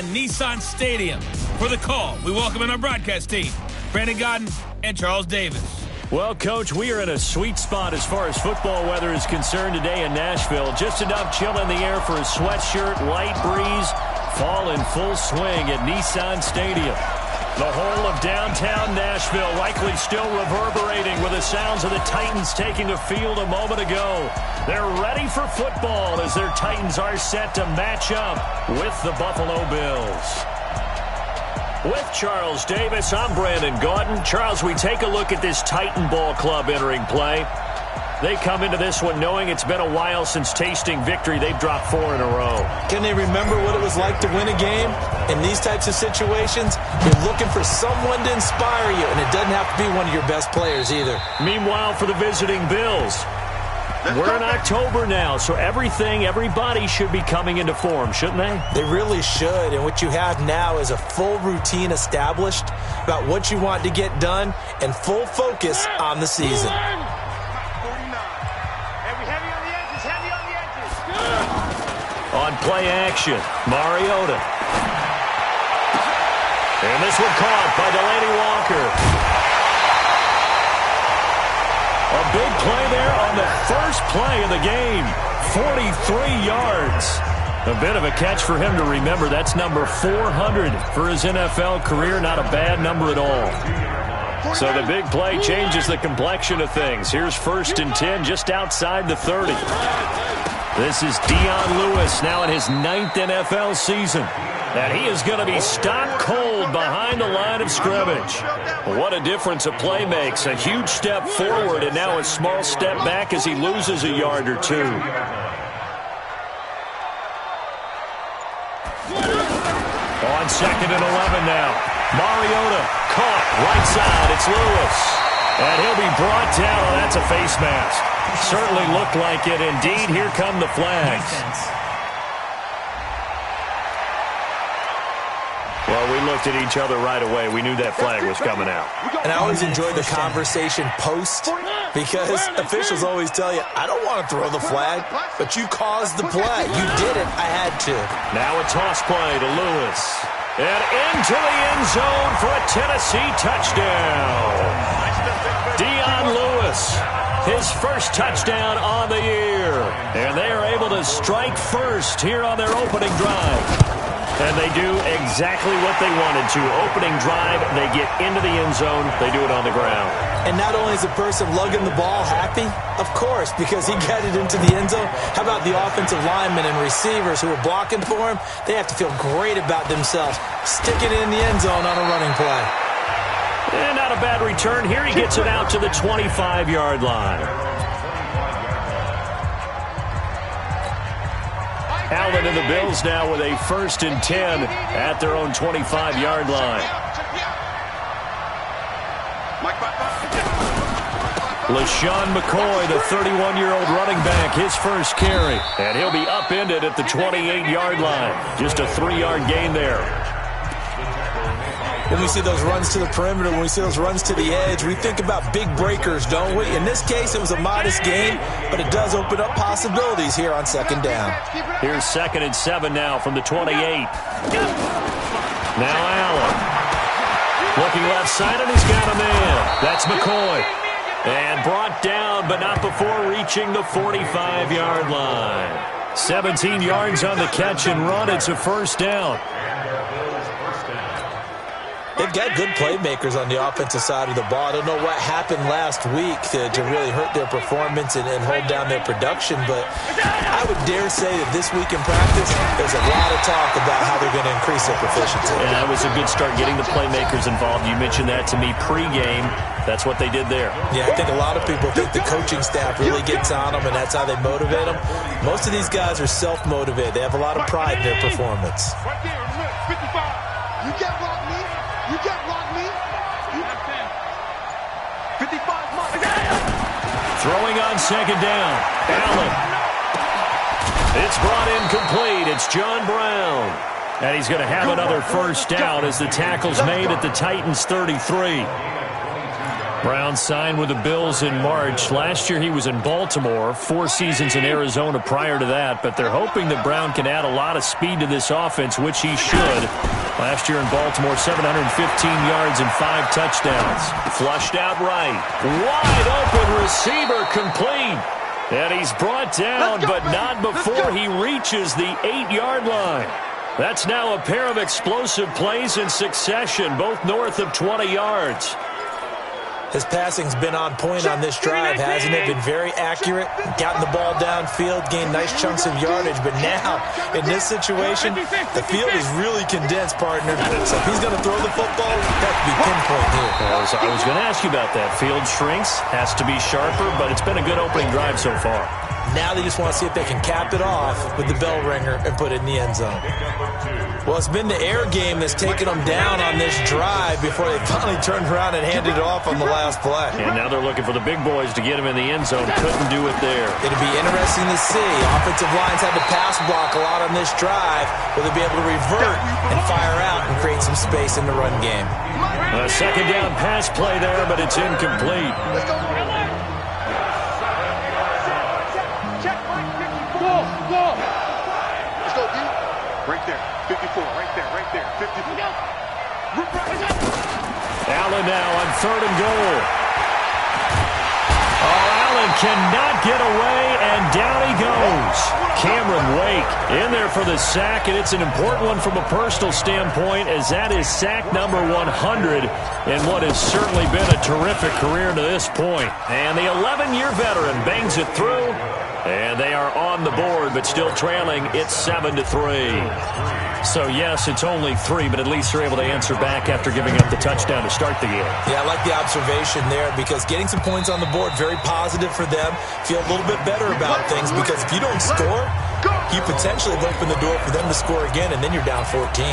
and Nissan Stadium. For the call, we welcome in our broadcast team, Brandon Godden and Charles Davis. Well, Coach, we are in a sweet spot as far as football weather is concerned today in Nashville. Just enough chill in the air for a sweatshirt, light breeze, fall in full swing at Nissan Stadium. The whole of downtown Nashville likely still reverberating with the sounds of the Titans taking the field a moment ago. They're ready for football as their Titans are set to match up with the Buffalo Bills. With Charles Davis, I'm Brandon Gaudin. Charles, we take a look at this Titan ball club entering play. They come into this one knowing it's been a while since tasting victory. They've dropped 4 in a row. Can they remember what it was like to win a game? In these types of situations, you're looking for someone to inspire you, and it doesn't have to be one of your best players either. Meanwhile, for the visiting Bills, we're in October now, so everybody should be coming into form, shouldn't they? They really should, and what you have now is a full routine established about what you want to get done and full focus on the season. On play action, Mariota. And this one caught by Delaney Walker. A big play there on the first play of the game. 43 yards. A bit of a catch for him to remember. That's number 400 for his NFL career. Not a bad number at all. So the big play changes the complexion of things. Here's 1st and 10 just outside the 30. This is Dion Lewis now in his 9th NFL season. And he is going to be stopped cold behind the line of scrimmage. What a difference a play makes. A huge step forward and now a small step back as he loses a yard or two. On 2nd and 11 now. Mariota caught right side. It's Lewis. And he'll be brought down. Oh, that's a face mask. Certainly looked like it. Indeed, here come the flags. Well, we looked at each other right away. We knew that flag was coming out. And I always enjoy the conversation post because officials always tell you, I don't want to throw the flag, but you caused the play. You did it. I had to. Now a toss play to Lewis. And into the end zone for a Tennessee touchdown. Dion Lewis, his first touchdown on the year. And they are able to strike first here on their opening drive. And they do exactly what they wanted to. Opening drive, they get into the end zone. They do it on the ground. And not only is the person lugging the ball happy, of course, because he got it into the end zone. How about the offensive linemen and receivers who are blocking for him? They have to feel great about themselves, sticking it in the end zone on a running play. And not a bad return. Here he gets it out to the 25-yard line. Allen and the Bills now with a 1st and 10 at their own 25-yard line. LaShawn McCoy, the 31-year-old running back, his first carry. And he'll be upended at the 28-yard line. Just a 3-yard gain there. When we see those runs to the perimeter, when we see those runs to the edge, we think about big breakers, don't we? In this case, it was a modest gain, but it does open up possibilities here on 2nd down. Here's 2nd and 7 now from the 28. Now Allen. Looking left side, and he's got a man. That's McCoy. And brought down, but not before reaching the 45-yard line. 17 yards on the catch and run. It's a 1st down. They've got good playmakers on the offensive side of the ball. I don't know what happened last week to really hurt their performance and hold down their production, but I would dare say that this week in practice, there's a lot of talk about how they're going to increase their proficiency. And that was a good start getting the playmakers involved. You mentioned that to me pregame. That's what they did there. Yeah, I think a lot of people think the coaching staff really gets on them, and that's how they motivate them. Most of these guys are self-motivated. They have a lot of pride in their performance. You can't block me. You can't block me. 55. Throwing on 2nd down. Allen. It's brought in complete. It's John Brown. And he's going to have another 1st down as the tackle's made at the Titans' 33. Brown signed with the Bills in March. Last year he was in Baltimore, 4 seasons in Arizona prior to that, but they're hoping that Brown can add a lot of speed to this offense, which he should. Last year in Baltimore, 715 yards and 5 touchdowns. Flushed out right. Wide open receiver complete. And he's brought down, but not before he reaches the 8-yard line. That's now a pair of explosive plays in succession, both north of 20 yards. His passing's been on point on this drive, hasn't it? Been very accurate, gotten the ball downfield, gained nice chunks of yardage. But now, in this situation, the field is really condensed, partner. So if he's going to throw the football, that could be pinpoint here. Well, so I was going to ask you about that. Field shrinks, has to be sharper, but it's been a good opening drive so far. Now they just want to see if they can cap it off with the bell ringer and put it in the end zone. Well, it's been the air game that's taken them down on this drive before they finally turned around and handed it off on the last play. And now they're looking for the big boys to get him in the end zone. Couldn't do it there. It'll be interesting to see. Offensive lines had to pass block a lot on this drive. Will they be able to revert and fire out and create some space in the run game? A second down pass play there, but it's incomplete. Right there, 54, right there, 54. Allen now on 3rd and goal. Oh, Allen cannot get away, and down he goes. Cameron Wake in there for the sack, and it's an important one from a personal standpoint, as that is sack number 100 in what has certainly been a terrific career to this point. And the 11-year veteran bangs it through. And they are on the board, but still trailing. It's 7-3. So, yes, it's only 3, but at least they're able to answer back after giving up the touchdown to start the game. Yeah, I like the observation there because getting some points on the board, very positive for them. Feel a little bit better about things because if you don't score, you potentially have opened the door for them to score again, and then you're down 14.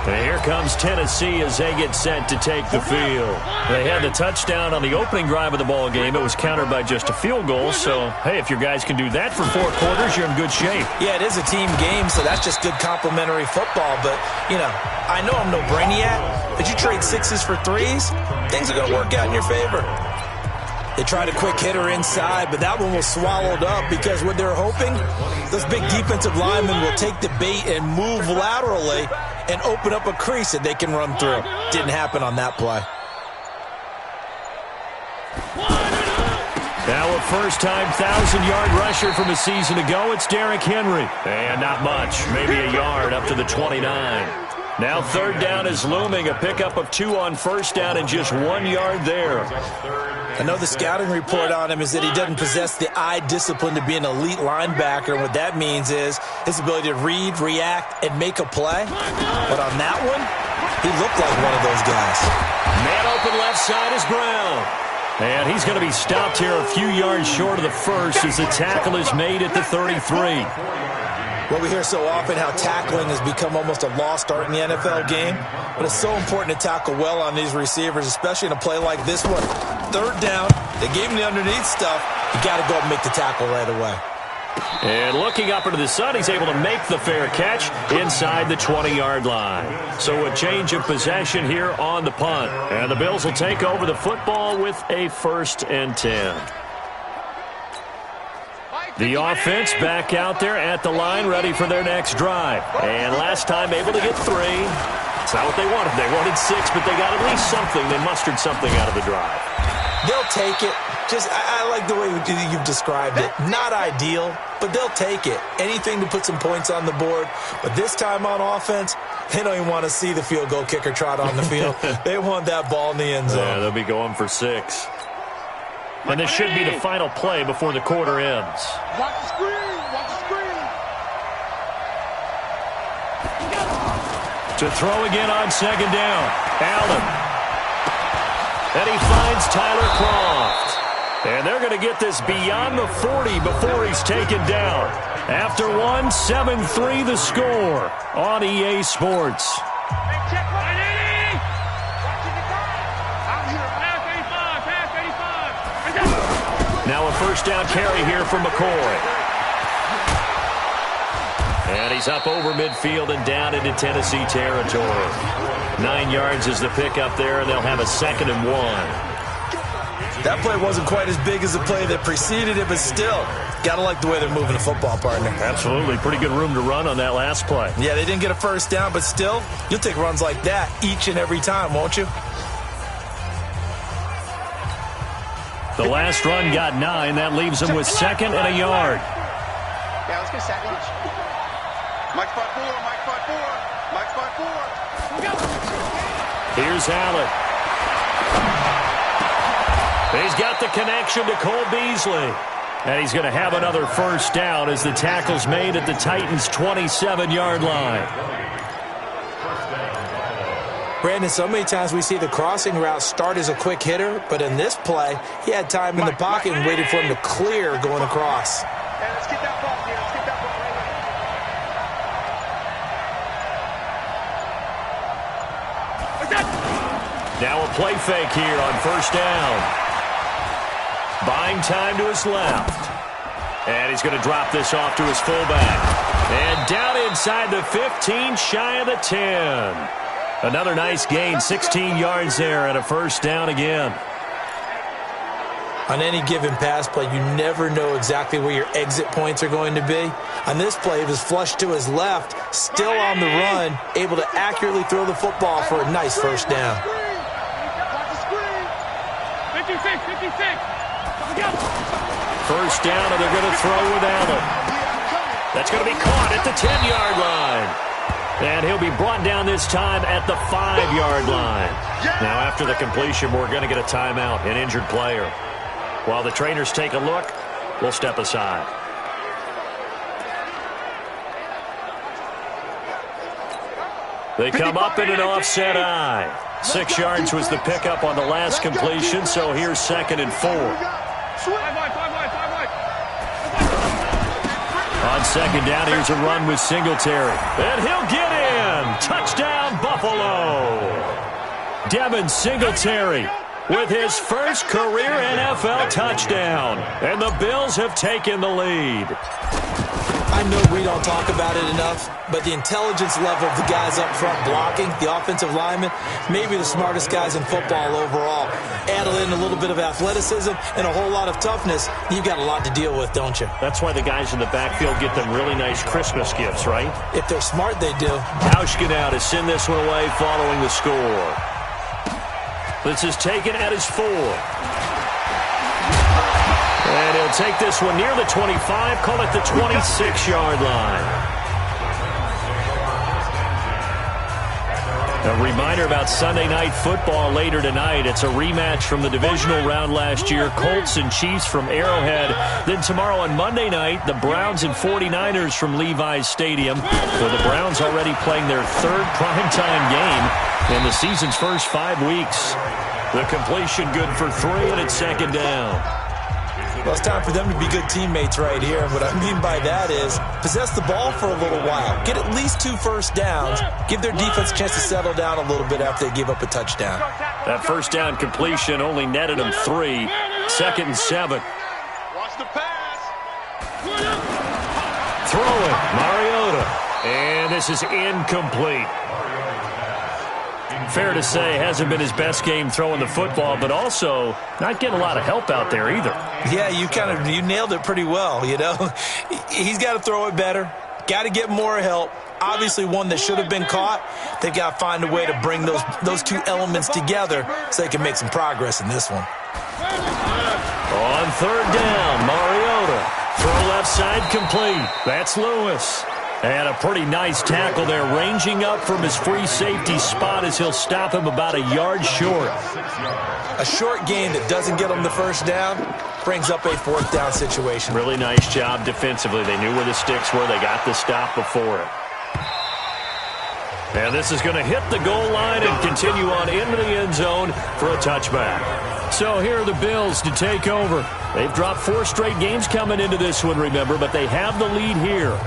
And here comes Tennessee as they get set to take the field. They had the touchdown on the opening drive of the ball game. It was countered by just a field goal. So, hey, if your guys can do that for 4 quarters, you're in good shape. Yeah, it is a team game, so that's just good complimentary football. But, you know, I know I'm no brainiac, but you trade 6s for 3s, things are going to work out in your favor. They tried a quick hitter inside, but that one was swallowed up because what they're hoping, those big defensive linemen will take the bait and move laterally and open up a crease that they can run through. Didn't happen on that play. Now a first-time 1,000-yard rusher from a season ago, it's Derrick Henry. And not much, maybe a yard up to the 29. Now 3rd down is looming, a pickup of 2 on 1st down and just 1 yard there. I know the scouting report on him is that he doesn't possess the eye discipline to be an elite linebacker. And what that means is his ability to read, react, and make a play. But on that one, he looked like one of those guys. Man open left side is Brown. And he's going to be stopped here a few yards short of the first as the tackle is made at the 33. Well, we hear so often how tackling has become almost a lost art in the NFL game. But it's so important to tackle well on these receivers, especially in a play like this one. 3rd down, they gave him the underneath stuff. You got to go up and make the tackle right away. And looking up into the sun, he's able to make the fair catch inside the 20-yard line. So a change of possession here on the punt. And the Bills will take over the football with a 1st and 10. The offense back out there at the line, ready for their next drive. And last time able to get 3. It's not what they wanted. They wanted 6, but they got at least something. They mustered something out of the drive. They'll take it. I like the way you've described it. Not ideal, but they'll take it. Anything to put some points on the board. But this time on offense, they don't even want to see the field goal kicker trot on the field. They want that ball in the end zone. Yeah, they'll be going for 6. And this should be the final play before the quarter ends. Watch the screen. Watch the screen. To throw again on 2nd down. Allen. And he finds Tyler Kroft. And they're going to get this beyond the 40 before he's taken down. After 1, 7-3 the score on EA Sports. Now a 1st down carry here from McCoy. And he's up over midfield and down into Tennessee territory. 9 yards is the pickup there, and they'll have a 2nd and 1. That play wasn't quite as big as the play that preceded it, but still, got to like the way they're moving the football, partner. Absolutely. Pretty good room to run on that last play. Yeah, they didn't get a first down, but still, you'll take runs like that each and every time, won't you? The last run got 9. That leaves him with 2nd and a yard. Yeah, let's get second. Mike spot 4, Mike spot 4, Mike spot 4. Here's Allen. He's got the connection to Cole Beasley. And he's going to have another first down as the tackle's made at the Titans' 27-yard line. Brandon, so many times we see the crossing route start as a quick hitter, but in this play, he had time in the pocket and waited for him to clear going across. Hey, let's get that ball here. Let's get that ball right here. Now a play fake here on first down. Buying time to his left. And he's going to drop this off to his fullback. And down inside the 15, shy of the 10. Another nice gain, 16 yards there and a first down again. On any given pass play, you never know exactly where your exit points are going to be. On this play, it was flushed to his left, still on the run, able to accurately throw the football for a nice first down. 56. First down, and they're going to throw with Allen. That's going to be caught at the 10-yard line. And he'll be brought down this time at the 5-yard line. Now, after the completion, we're going to get a timeout, an injured player. While the trainers take a look, we'll step aside. They come up in an offset eye. 6 yards was the pickup on the last completion, so here's 2nd and 4. On 2nd down, here's a run with Singletary. And he'll get in. Touchdown, Buffalo. Devin Singletary with his first career NFL touchdown. And the Bills have taken the lead. I know we don't talk about it enough, but the intelligence level of the guys up front blocking, the offensive linemen, maybe the smartest guys in football overall. Add in a little bit of athleticism and a whole lot of toughness, you've got a lot to deal with, don't you? That's why the guys in the backfield get them really nice Christmas gifts, right? If they're smart, they do. Hauschka now to send this one away following the score. This is taken at his 4. And he'll take this one near the 25, call it the 26-yard line. A reminder about Sunday Night Football later tonight. It's a rematch from the divisional round last year. Colts and Chiefs from Arrowhead. Then tomorrow on Monday night, the Browns and 49ers from Levi's Stadium. So the Browns already playing their 3rd primetime game in the season's first 5 weeks. The completion good for 3, and it's 2nd down. Well, it's time for them to be good teammates right here. And what I mean by that is possess the ball for a little while. Get at least 2 first downs. Give their defense a chance to settle down a little bit after they give up a touchdown. That first down completion only netted them 3. 2nd and 7. Watch the pass. Throwing, Mariota. And this is incomplete. Fair to say, hasn't been his best game throwing the football, but also not getting a lot of help out there either. Yeah, you nailed it pretty well, you know. He's got to throw it better. Got to get more help. Obviously one that should have been caught. They've got to find a way to bring those 2 elements together so they can make some progress in this one. On 3rd down, Mariota. Throw left side complete. That's Lewis. And a pretty nice tackle there, ranging up from his free safety spot as he'll stop him about a yard short. A short gain that doesn't get him the first down brings up a 4th down situation. Really nice job defensively. They knew where the sticks were. They got the stop before it. And this is going to hit the goal line and continue on into the end zone for a touchback. So here are the Bills to take over. They've dropped 4 straight games coming into this one, remember, but they have the lead here.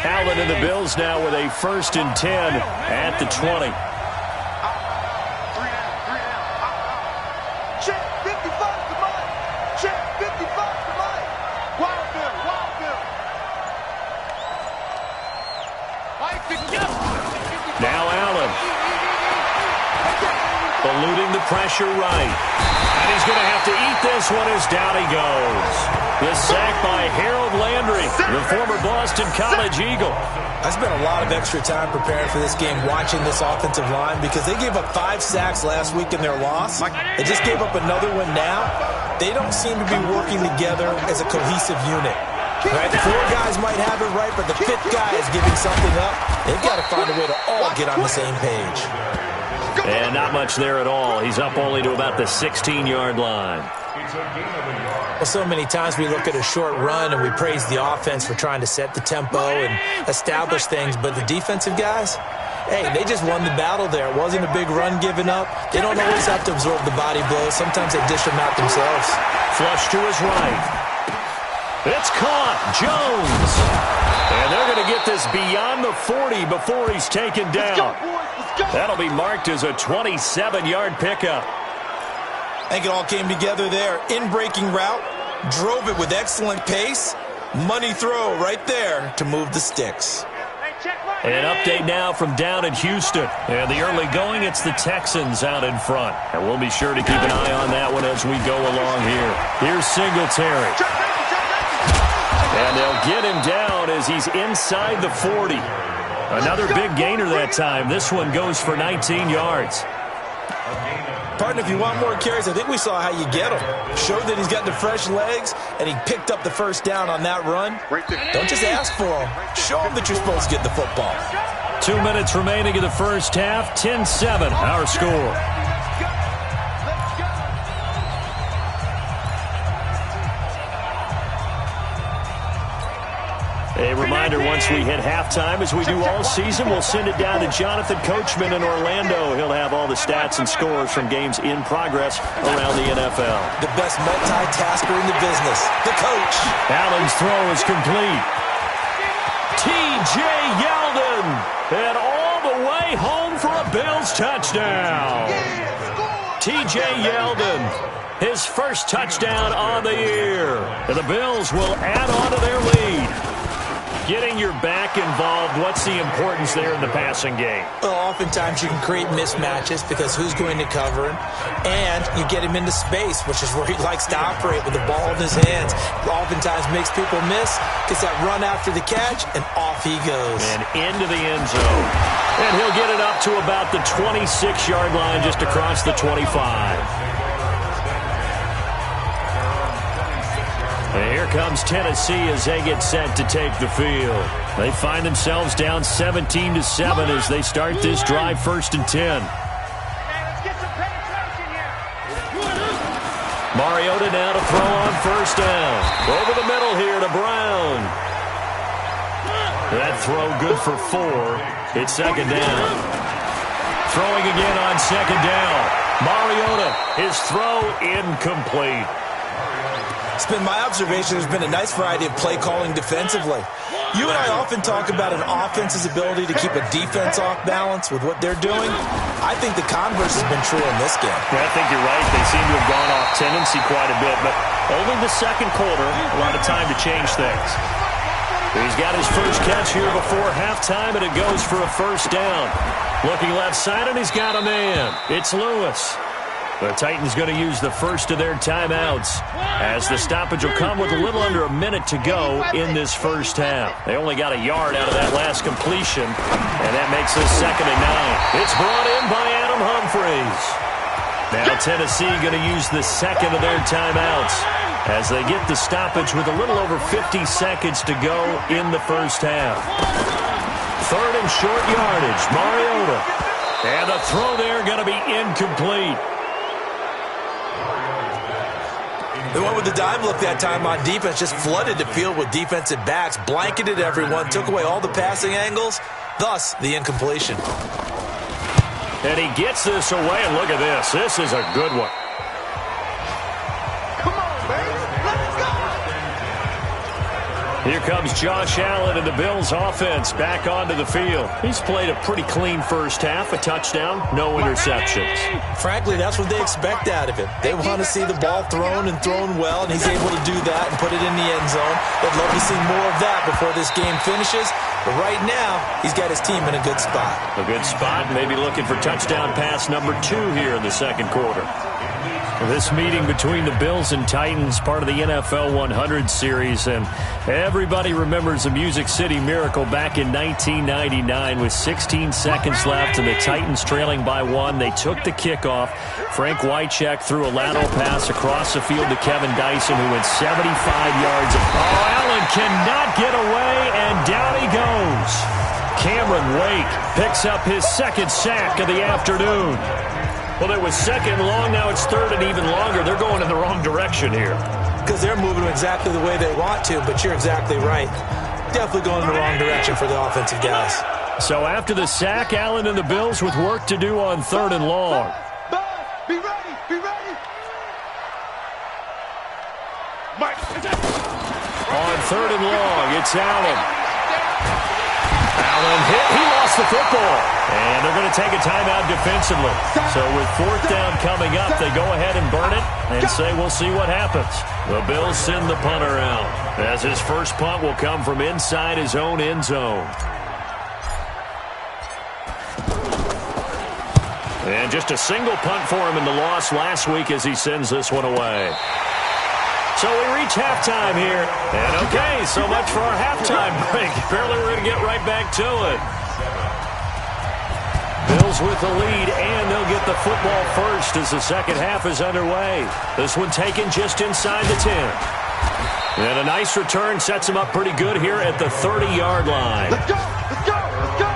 Allen and the Bills now with a 1st and 10 at the 20. Check 55 to Mike. Check 55 to Mike. Wild Bill. pressure right. And he's going to have to eat this one as down he goes. The sack by Harold Landry, the former Boston College Eagle. I spent a lot of extra time preparing for this game watching this offensive line because they gave up 5 sacks last week in their loss. They just gave up another one now. They don't seem to be working together as a cohesive unit. Right? 4 guys might have it right, but the 5th guy is giving something up. They've got to find a way to all get on the same page. And not much there at all. He's up only to about the 16-yard line. Well, so many times we look at a short run and we praise the offense for trying to set the tempo and establish things, but the defensive guys, hey, they just won the battle there. It wasn't a big run given up. They don't always have to absorb the body blows. Sometimes they dish them out themselves. Flush to his right. It's caught. Jones. And they're going to get this beyond the 40 before he's taken down. That'll be marked as a 27-yard pickup. I think it all came together there. In-breaking route, drove it with excellent pace. Money throw right there to move the sticks. An update now from down in Houston. And the early going, it's the Texans out in front. And we'll be sure to keep an eye on that one as we go along here. Here's Singletary. And they'll get him down as he's inside the 40. Another big gainer that time. This one goes for 19 yards. Partner, if you want more carries, I think we saw how you get him. Showed that he's got the fresh legs, and he picked up the first down on that run. Don't just ask for him. Show him that you're supposed to get the football. 2 minutes remaining in the first half. 10-7, our score. A reminder, once we hit halftime, as we do all season, we'll send it down to Jonathan Coachman in Orlando. He'll have all the stats and scores from games in progress around the NFL. The best multitasker in the business, the coach. Allen's throw is complete. T.J. Yeldon, and all the way home for a Bills touchdown. T.J. Yeldon, his first touchdown on the year. And the Bills will add on to their lead. Getting your back involved, what's the importance there in the passing game? Well, oftentimes you can create mismatches because who's going to cover him, and you get him into space, which is where he likes to operate with the ball in his hands. Oftentimes makes people miss, gets that run after the catch, and off he goes. And into the end zone. And he'll get it up to about the 26-yard line, just across the 25. And here comes Tennessee as they get set to take the field. They find themselves down 17-7 as they start this drive, 1st and 10. Mariota now to throw on 1st down. Over the middle here to Brown. That throw good for 4. It's 2nd down. Throwing again on 2nd down. Mariota, his throw incomplete. It's been my observation there's been a nice variety of play calling defensively. You and I often talk about an offense's ability to keep a defense off balance with what they're doing. I think the converse has been true in this game. Yeah, I think you're right. They seem to have gone off tendency quite a bit, but only the 2nd quarter, a lot of time to change things. He's got his first catch here before halftime, and it goes for a 1st down. Looking left side, and he's got a man. It's Lewis. The Titans going to use the first of their timeouts as the stoppage will come with a little under a minute to go in this first half. They only got a yard out of that last completion, and that makes this 2nd and 9. It's brought in by Adam Humphries. Now Tennessee going to use the 2nd of their timeouts as they get the stoppage with a little over 50 seconds to go in the first half. 3rd and short yardage, Mariota. And the throw there going to be incomplete. They went with the dive look that time on defense, just flooded the field with defensive backs, blanketed everyone, took away all the passing angles, thus the incompletion. And he gets this away, and look at this. This is a good one. Come on, baby. Let's go. Here comes Josh Allen and the Bills offense back onto the field. He's played a pretty clean first half, a touchdown, no interceptions. Frankly, that's what they expect out of him. They want to see the ball thrown and thrown well, and he's able to do that and put it in the end zone. They'd love to see more of that before this game finishes. But right now, he's got his team in a good spot. A good spot, maybe looking for touchdown pass number 2 here in the second quarter. This meeting between the Bills and Titans, part of the NFL 100 series, and everybody remembers the Music City Miracle back in 1999 with 16 seconds left and the Titans trailing by 1. They took the kickoff. Frank Wycheck threw a lateral pass across the field to Kevin Dyson, who went 75 yards. Oh, Allen cannot get away, and down he goes. Cameron Wake picks up his second sack of the afternoon. Well, it was second and long. Now it's third and even longer. They're going in the wrong direction here. Because they're moving exactly the way they want to, but you're exactly right. Definitely going in the wrong direction for the offensive guys. So after the sack, Allen and the Bills with work to do on third and long. Be ready, be ready. On third and long, it's Allen. Allen hit. He lost the football. And they're going to take a timeout defensively. So with fourth down coming up, they go ahead and burn it and say we'll see what happens. The Bills send the punter out, as his first punt will come from inside his own end zone. And just a single punt for him in the loss last week as he sends this one away. So we reach halftime here. And okay, so much for our halftime break. Apparently we're going to get right back to it. Bills with the lead, and they'll get the football first as the second half is underway. This one taken just inside the 10. And a nice return sets him up pretty good here at the 30-yard line. Let's go, let's go, let's go.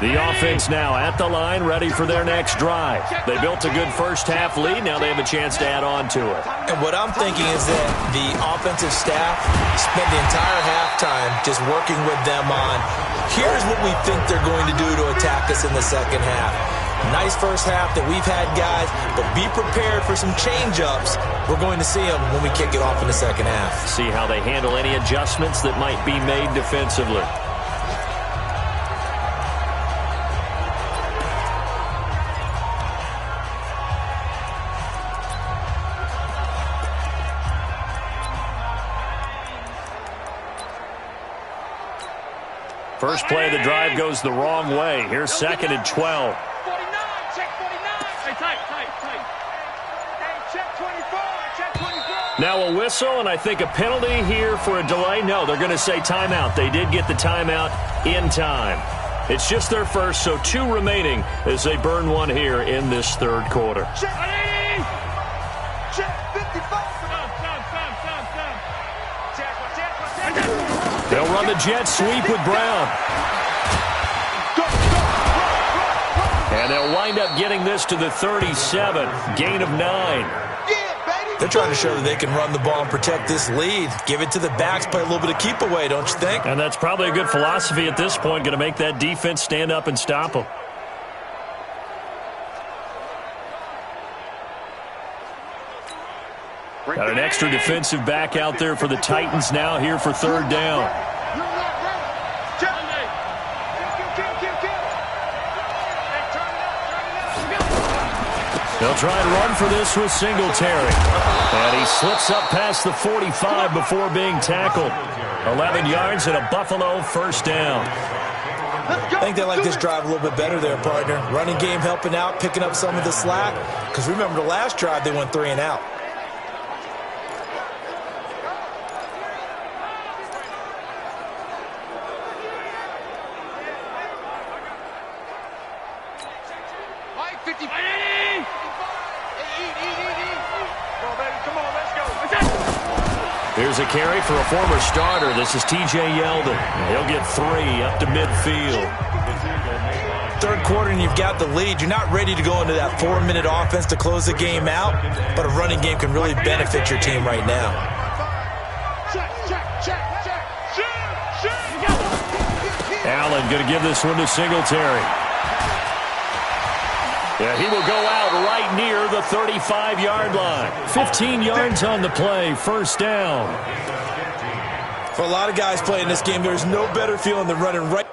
The offense now at the line, ready for their next drive. They built a good first-half lead. Now they have a chance to add on to it. And what I'm thinking is that the offensive staff spent the entire halftime just working with them on, here's what we think they're going to do to attack us in the second half. Nice first half that we've had, guys, but be prepared for some change-ups. We're going to see them when we kick it off in the second half. See how they handle any adjustments that might be made defensively. First play of the drive goes the wrong way. Here's second and 12. 49, check 49. Hey, tight. Hey, check 24, check 24. Now a whistle, and I think a penalty here for a delay. No, they're going to say timeout. They did get the timeout in time. It's just their first, so 2 remaining as they burn one here in this third quarter. Check 55. They'll run the jet sweep with Brown. And they'll wind up getting this to the 37. Gain of 9. They're trying to show that they can run the ball and protect this lead. Give it to the backs, play a little bit of keep away, don't you think? And that's probably a good philosophy at this point, going to make that defense stand up and stop them. Got an extra defensive back out there for the Titans now here for third down. They'll try and run for this with Singletary. And he slips up past the 45 before being tackled. 11 yards and a Buffalo first down. I think they like this drive a little bit better there, partner. Running game helping out, picking up some of the slack. Because remember the last drive, they went 3 and out. Here's a carry for a former starter. This is T.J. Yeldon. He'll get 3 up to midfield. Third quarter and you've got the lead. You're not ready to go into that 4-minute offense to close the game out, but a running game can really benefit your team right now. Allen going to give this one to Singletary. Yeah, he will go out right near the 35-yard line. 15 yards on the play, first down. For a lot of guys playing this game, there's no better feeling than running right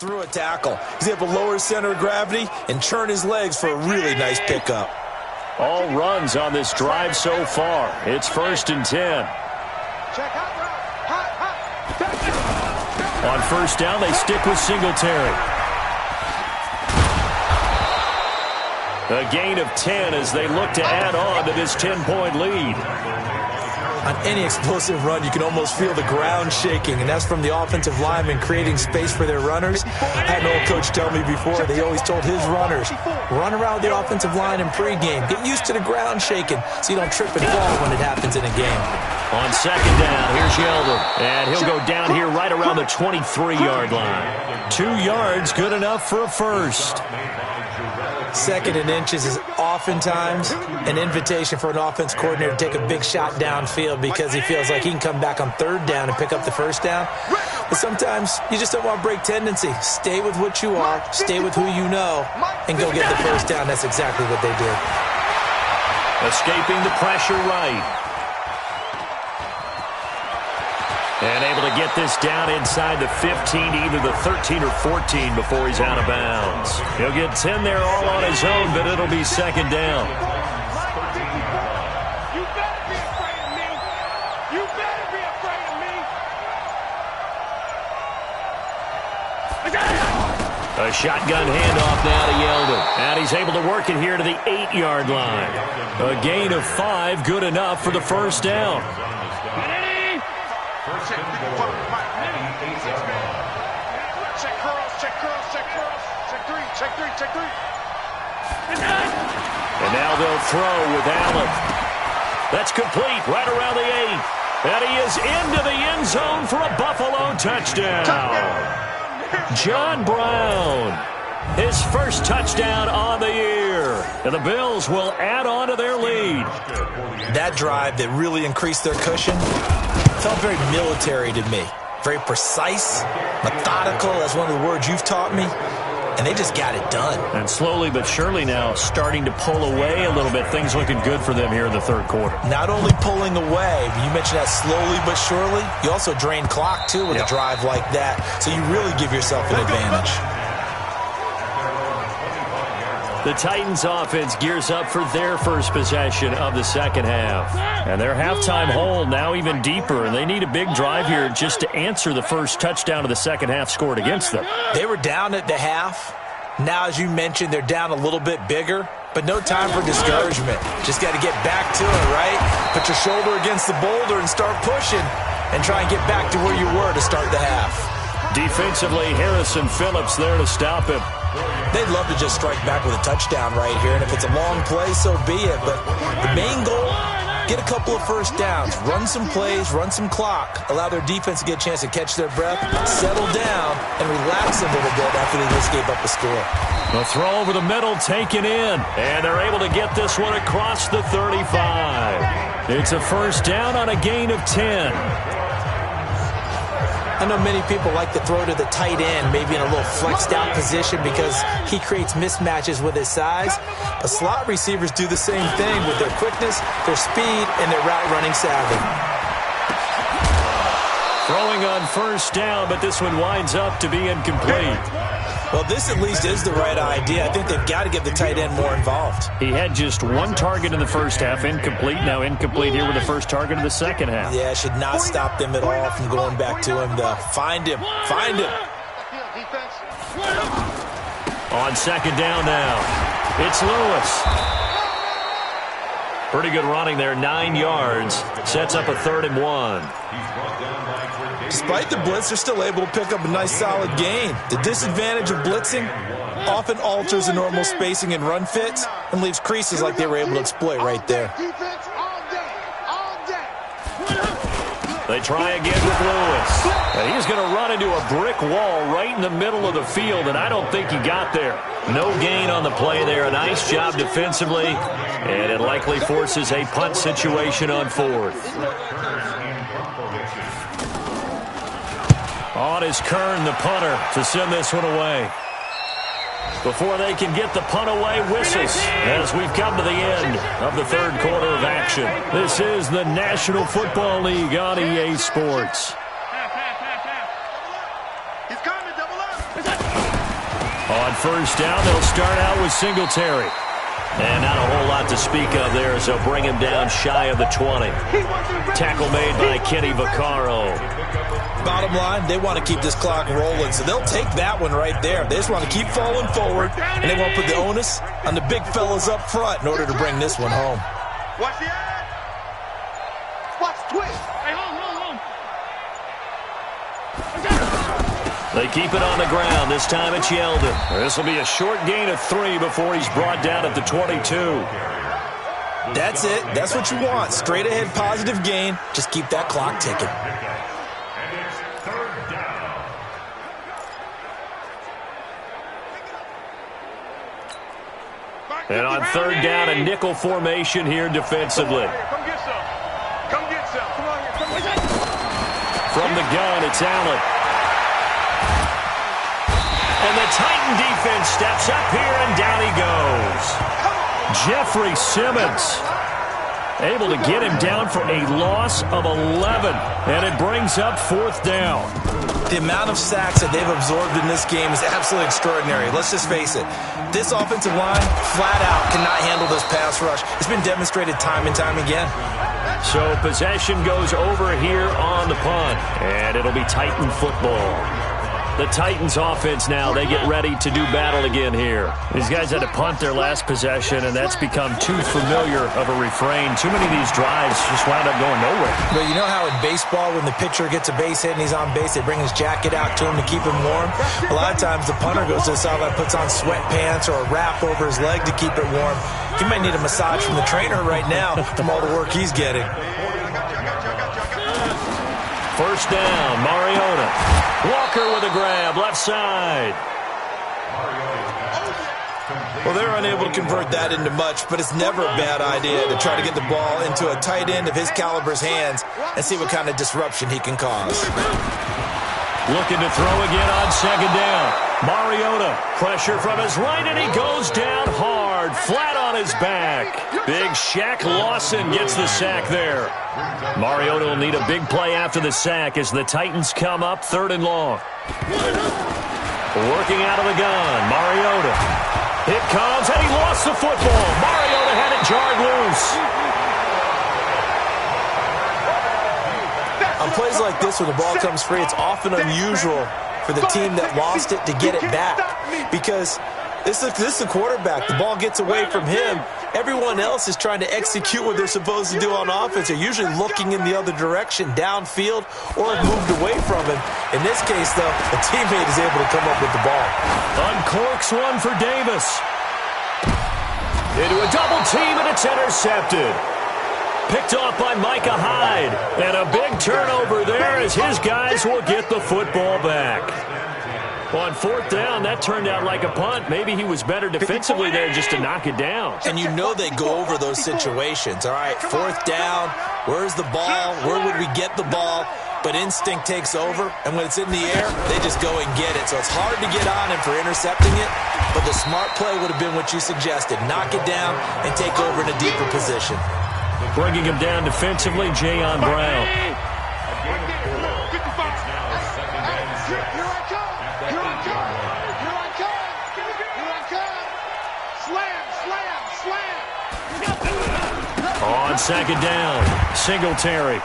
through a tackle. He's able to lower his center of gravity and churn his legs for a really nice pickup. All runs on this drive so far. It's 1st and 10. On 1st down, they stick with Singletary. A gain of 10 as they look to add on to this 10-point lead. On any explosive run, you can almost feel the ground shaking, and that's from the offensive linemen creating space for their runners. I had an old coach tell me before, they always told his runners, run around the offensive line in pregame. Get used to the ground shaking so you don't trip and fall when it happens in a game. On 2nd down, here's Yeldon, and he'll go down here right around the 23-yard line. 2 yards, good enough for a first. 2nd and inches is oftentimes an invitation for an offense coordinator to take a big shot downfield because he feels like he can come back on 3rd down and pick up the 1st down. But sometimes you just don't want to break tendency. Stay with what you are, stay with who you know, and go get the 1st down. That's exactly what they did. Escaping the pressure right. And able to get this down inside the 15, either the 13 or 14 before he's out of bounds. He'll get 10 there all on his own, but it'll be 2nd down. You better be afraid of me. You better be afraid of me. A shotgun handoff now to Yeldon. And he's able to work it here to the 8-yard line. A gain of 5, good enough for the 1st down. Check three. And now they'll throw with Allen. That's complete right around the 8. And he is into the end zone for a Buffalo touchdown. John Brown, his first touchdown on the year. And the Bills will add on to their lead. That drive that really increased their cushion felt very military to me. Very precise, methodical. That's one of the words you've taught me. And they just got it done. And slowly but surely now starting to pull away a little bit. Things looking good for them here in the 3rd quarter. Not only pulling away, but you mentioned that slowly but surely. You also drain clock, too, with a drive like that. So you really give yourself an advantage. The Titans offense gears up for their first possession of the 2nd half. And their halftime hole now even deeper, and they need a big drive here just to answer the first touchdown of the 2nd half scored against them. They were down at the half. Now, as you mentioned, they're down a little bit bigger, but no time for discouragement. Just got to get back to it, right? Put your shoulder against the boulder and start pushing and try and get back to where you were to start the half. Defensively, Harrison Phillips there to stop him. They'd love to just strike back with a touchdown right here, and if it's a long play, so be it. But the main goal, get a couple of 1st downs, run some plays, run some clock, allow their defense to get a chance to catch their breath, settle down, and relax a little bit after they just gave up a score. The throw over the middle taken in, and they're able to get this one across the 35. It's a 1st down on a gain of 10. I know many people like to throw to the tight end, maybe in a little flexed out position because he creates mismatches with his size. But slot receivers do the same thing with their quickness, their speed, and their route running savvy. Throwing on 1st down, but this one winds up to be incomplete. Well, this at least is the right idea. I think they've got to get the tight end more involved. He had just 1 target in the 1st half, incomplete. Now incomplete here with the 1st target of the 2nd half. Yeah, it should not stop them at all from going back to him to find him. Find him. On 2nd down now, it's Lewis. Pretty good running there, 9 yards. Sets up a 3rd and 1. Despite the blitz, they're still able to pick up a nice solid gain. The disadvantage of blitzing often alters the normal spacing and run fits and leaves creases like they were able to exploit right there. They try again with Lewis. And he's going to run into a brick wall right in the middle of the field, and I don't think he got there. No gain on the play there. A nice job defensively, and it likely forces a punt situation on 4th. On is Kern, the punter, to send this one away. Before they can get the punt away, whistles as we've come to the end of the 3rd quarter of action. This is the National Football League on EA Sports. He's coming, double up. On first down, they'll start out with Singletary. And not a whole lot to speak of there, so bring him down shy of the 20. Tackle made by Kenny Vaccaro. Bottom line, they want to keep this clock rolling, so they'll take that one right there. They just want to keep falling forward, and they won't put the onus on the big fellas up front in order to bring this one home. Watch the ad. Watch twist. Hey, home. They keep it on the ground. This time it's Yeldon. This will be a short gain of 3 before he's brought down at the 22. That's it. That's what you want. Straight ahead positive gain. Just keep that clock ticking. And on third down, a nickel formation here defensively. Come get some. Come get some. Come on here. Come get some. From the gun, it's Allen. And the Titan defense steps up here, and down he goes. Jeffrey Simmons able to get him down for a loss of 11. And it brings up fourth down. The amount of sacks that they've absorbed in this game is absolutely extraordinary. Let's just face it. This offensive line, flat out, cannot handle this pass rush. It's been demonstrated time and time again. So possession goes over here on the punt. And it'll be Titan football. The Titans offense now, they get ready to do battle again here. These guys had to punt their last possession, and that's become too familiar of a refrain. Too many of these drives just wound up going nowhere. But you know how in baseball, when the pitcher gets a base hit and he's on base, they bring his jacket out to him to keep him warm? A lot of times the punter goes to the sideline, puts on sweatpants or a wrap over his leg to keep it warm. He might need a massage from the trainer right now from all the work he's getting. First down, Mariota. Walker with a grab, left side. Well, they're unable to convert that into much, but it's never a bad idea to try to get the ball into a tight end of his caliber's hands and see what kind of disruption he can cause. Looking to throw again on second down. Mariota, pressure from his right, and he goes down hard, flat on his back. Big Shaq Lawson gets the sack there. Mariota will need a big play after the sack as the Titans come up third and long. Working out of the gun, Mariota. It comes, and he lost the football. Mariota had it jarred loose. On plays like this, when the ball comes free, it's often unusual for the team that lost it to get it back. Because this is the quarterback. The ball gets away from him. Everyone else is trying to execute what they're supposed to do on offense. They're usually looking in the other direction, downfield, or moved away from him. In this case, though, a teammate is able to come up with the ball. Uncorks one for Davis. Into a double team, and it's intercepted. Picked off by Micah Hyde. And a big turnover there as his guys will get the football back. On fourth down, that turned out like a punt. Maybe he was better defensively there just to knock it down. And you know they go over those situations. All right, fourth down, where's the ball? Where would we get the ball? But instinct takes over, and when it's in the air, they just go and get it. So it's hard to get on him for intercepting it, but the smart play would have been what you suggested. Knock it down and take over in a deeper position. Bringing him down defensively, Jayon Brown. On second down, Singletary.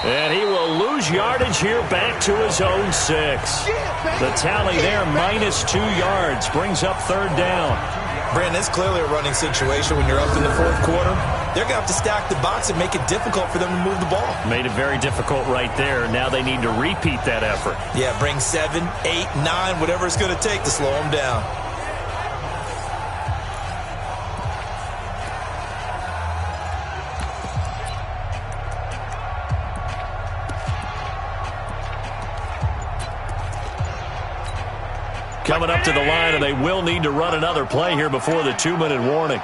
And he will lose yardage here back to his own 6. The tally there, -2 yards, brings up third down. Brandon, it's clearly a running situation when you're up in the fourth quarter. They're going to have to stack the box and make it difficult for them to move the ball. Made it very difficult right there. Now they need to repeat that effort. Yeah, bring 7, 8, 9, whatever it's going to take to slow them down. Coming up to the line, and they will need to run another play here before the 2-minute warning.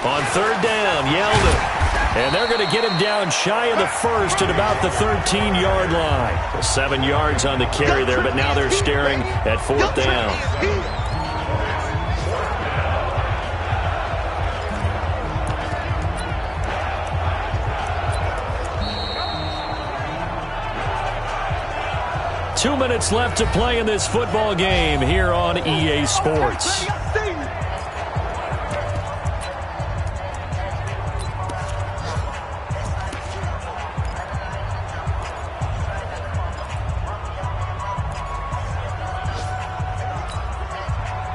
On third down, Yeldon. And they're going to get him down shy of the first at about the 13-yard line. 7 yards on the carry there, but now they're staring at fourth down. 2 minutes left to play in this football game here on EA Sports.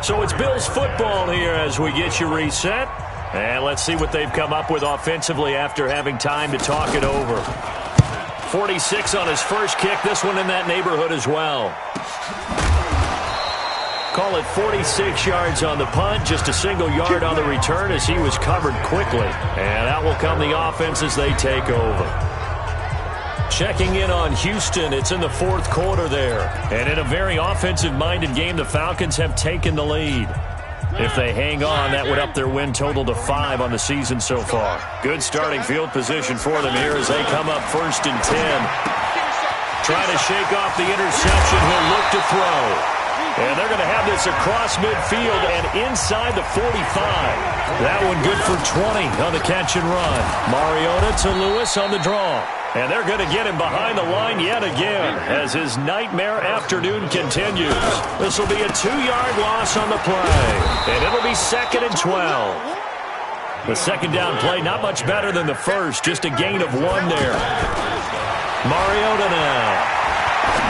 So it's Bills football here as we get you reset. And let's see what they've come up with offensively after having time to talk it over. 46 on his first kick. This one in that neighborhood as well. Call it 46 yards on the punt. Just a single yard on the return as he was covered quickly. And out will come the offense as they take over. Checking in on Houston, it's in the fourth quarter there. And in a very offensive-minded game, the Falcons have taken the lead. If they hang on, that would up their win total to 5 on the season so far. Good starting field position for them here as they come up 1st and 10. Trying to shake off the interception, he'll look to throw. And they're going to have this across midfield and inside the 45. That one good for 20 on the catch and run. Mariota to Lewis on the draw. And they're going to get him behind the line yet again as his nightmare afternoon continues. This will be a 2-yard loss on the play. And it'll be 2nd and 12. The second down play not much better than the first. Just a gain of 1 there. Mariota now.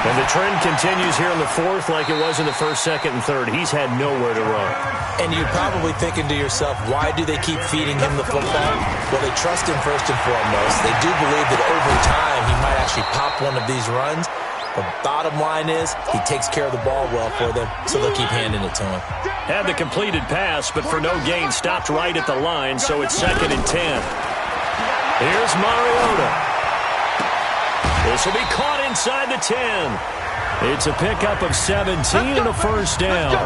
And the trend continues here in the fourth like it was in the first, second, and third. He's had nowhere to run. And you're probably thinking to yourself, why do they keep feeding him the football? Well, they trust him first and foremost. They do believe that over time he might actually pop one of these runs. The bottom line is he takes care of the ball well for them, so they'll keep handing it to him. Had the completed pass, but for no gain, stopped right at the line, so it's 2nd and 10. Here's Mariota. This will be caught inside the 10. It's a pickup of 17 and a first down.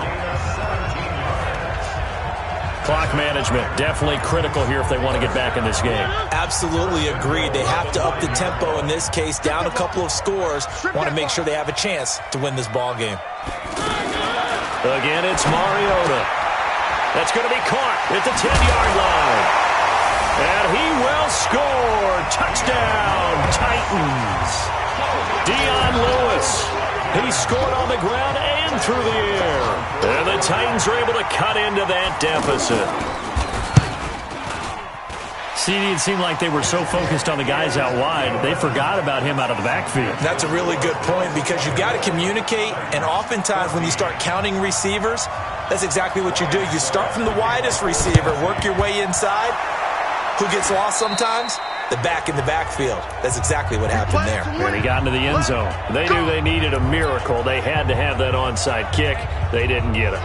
Clock management, definitely critical here if they want to get back in this game. Absolutely agreed. They have to up the tempo in this case, down a couple of scores. Want to make sure they have a chance to win this ball game. Again, it's Mariota. That's going to be caught at the 10-yard line. And he will score. Touchdown, Titans. Dion Lewis. He scored on the ground and through the air. And the Titans are able to cut into that deficit. CD, it seemed like they were so focused on the guys out wide, they forgot about him out of the backfield. That's a really good point because you've got to communicate, and oftentimes when you start counting receivers, that's exactly what you do. You start from the widest receiver, work your way inside. Who gets lost sometimes? The back in the backfield. That's exactly what happened there. And he got into the end zone. They knew they needed a miracle. They had to have that onside kick. They didn't get it.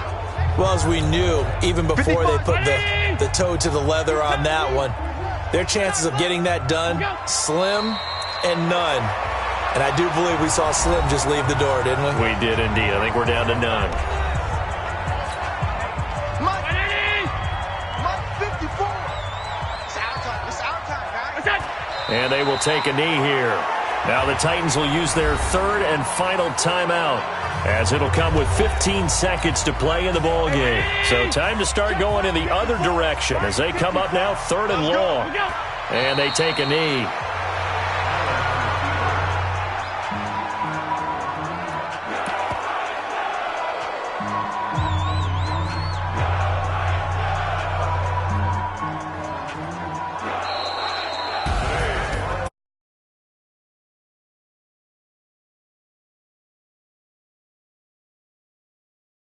Well, as we knew, even before they put the toe to the leather on that one, their chances of getting that done, slim and none. And I do believe we saw Slim just leave the door, didn't we? We did indeed. I think we're down to none. And they will take a knee here. Now the Titans will use their third and final timeout as it'll come with 15 seconds to play in the ball game. So time to start going in the other direction as they come up now 3rd and long. And they take a knee.